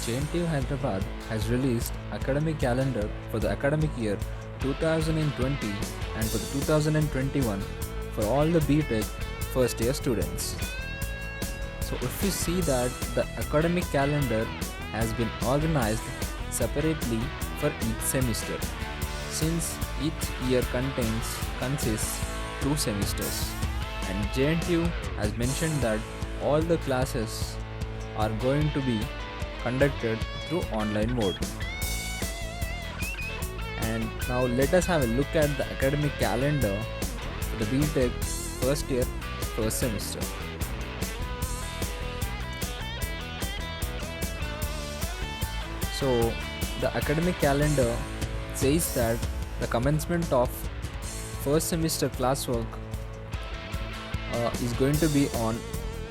JNTU Hyderabad has released academic calendar for the academic year 2020 and for the 2021 for all the BTech first year students. So if we see that the academic calendar has been organized separately for each semester, since each year consists 2 semesters, and JNTU has mentioned that all the classes are going to be conducted through online mode. And now let us have a look at the academic calendar for the BTech first year first semester. So the academic calendar says that the commencement of first semester classwork is going to be on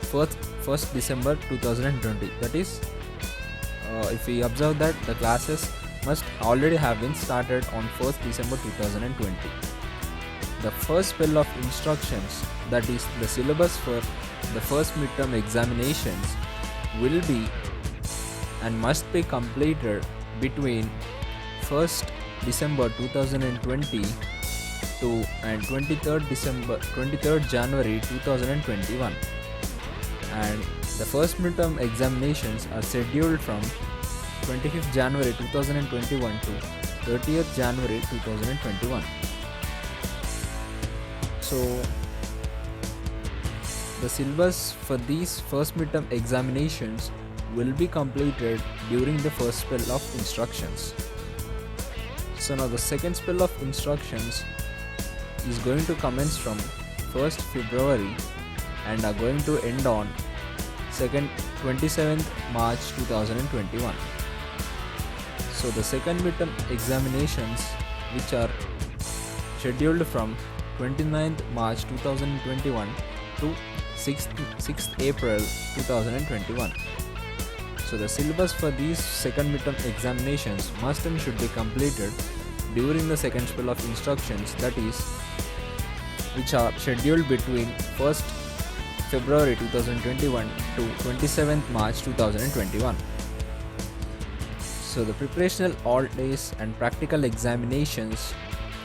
1st December 2020. That is, if we observe that the classes must already have been started on 1st December 2020. The first spell of instructions, that is the syllabus for the first midterm examinations, will be and must be completed between 1st December 2020 to and 23rd January 2021, and the first midterm examinations are scheduled from 25th January 2021 to 30th January 2021. So the syllabus for these first midterm examinations will be completed during the first spell of instructions. So now the second spell of instructions is going to commence from 1st February and are going to end on 27th March 2021. So the second midterm examinations, which are scheduled from 29th March 2021 to 6th April 2021. So the syllabus for these second midterm examinations must and should be completed during the second spell of instructions, that is, which are scheduled between 1st February 2021 to 27th March 2021. So the preparational all days and practical examinations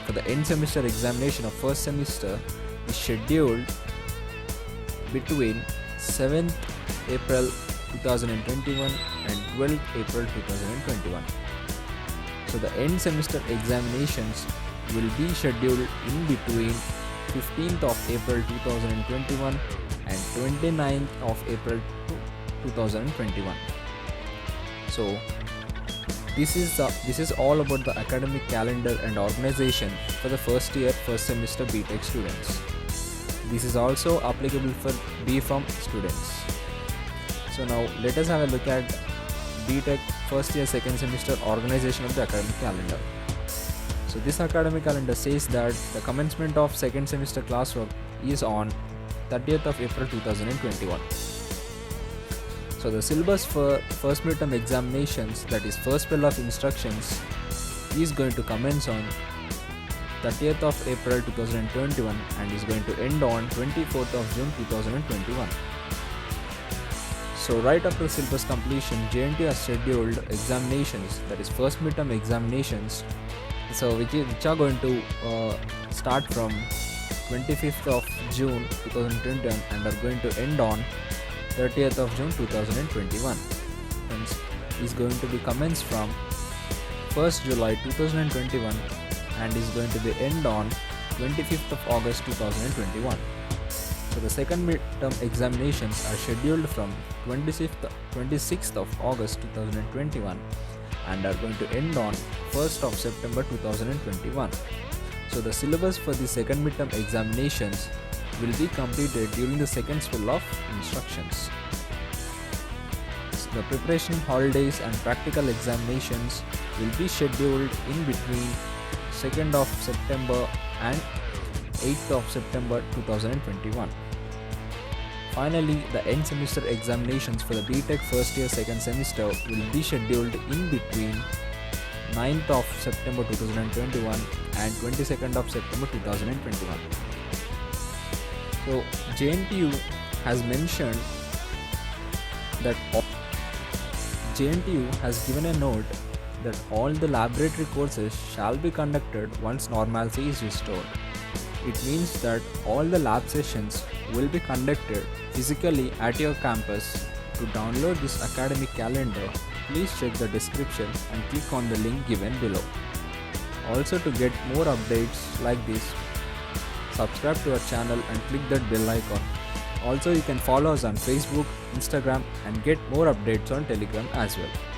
for the end semester examination of first semester is scheduled between 7th April 2021 and 12th April 2021. So the end semester examinations will be scheduled in between 15th of April 2021 and 29th of April 2021. So this is all about the academic calendar and organization for the first year first semester BTech students. This is also applicable for BPharm students. So now let us have a look at BTech first year second semester organization of the academic calendar. So this academic calendar says that the commencement of second semester classwork is on 30th of April 2021. So the syllabus for first midterm examinations, that is first spell of instructions, is going to commence on 30th of April 2021 and is going to end on 24th of June 2021. So right after syllabus completion, JNTU has scheduled examinations, that is first midterm examinations, so which are going to start from 25th of June 2021 and are going to end on 30th of June 2021. Hence, is going to be commenced from 1st July 2021 and is going to be end on 25th of August 2021. So the second midterm examinations are scheduled from 26th of August 2021 and are going to end on 1st of September 2021. So the syllabus for the second midterm examinations will be completed during the second spell of instructions. So the preparation holidays and practical examinations will be scheduled in between 2nd of September and 8th of September 2021. Finally, the end semester examinations for the BTech first year second semester will be scheduled in between 9th of September 2021 and 22nd of September 2021. So JNTU has mentioned that JNTU has given a note that all the laboratory courses shall be conducted once normalcy is restored. It means that all the lab sessions will be conducted physically at your campus. To download this academic calendar, please check the description and click on the link given below. Also, to get more updates like this, subscribe to our channel and click that bell icon. Also, you can follow us on Facebook, Instagram, and get more updates on Telegram as well.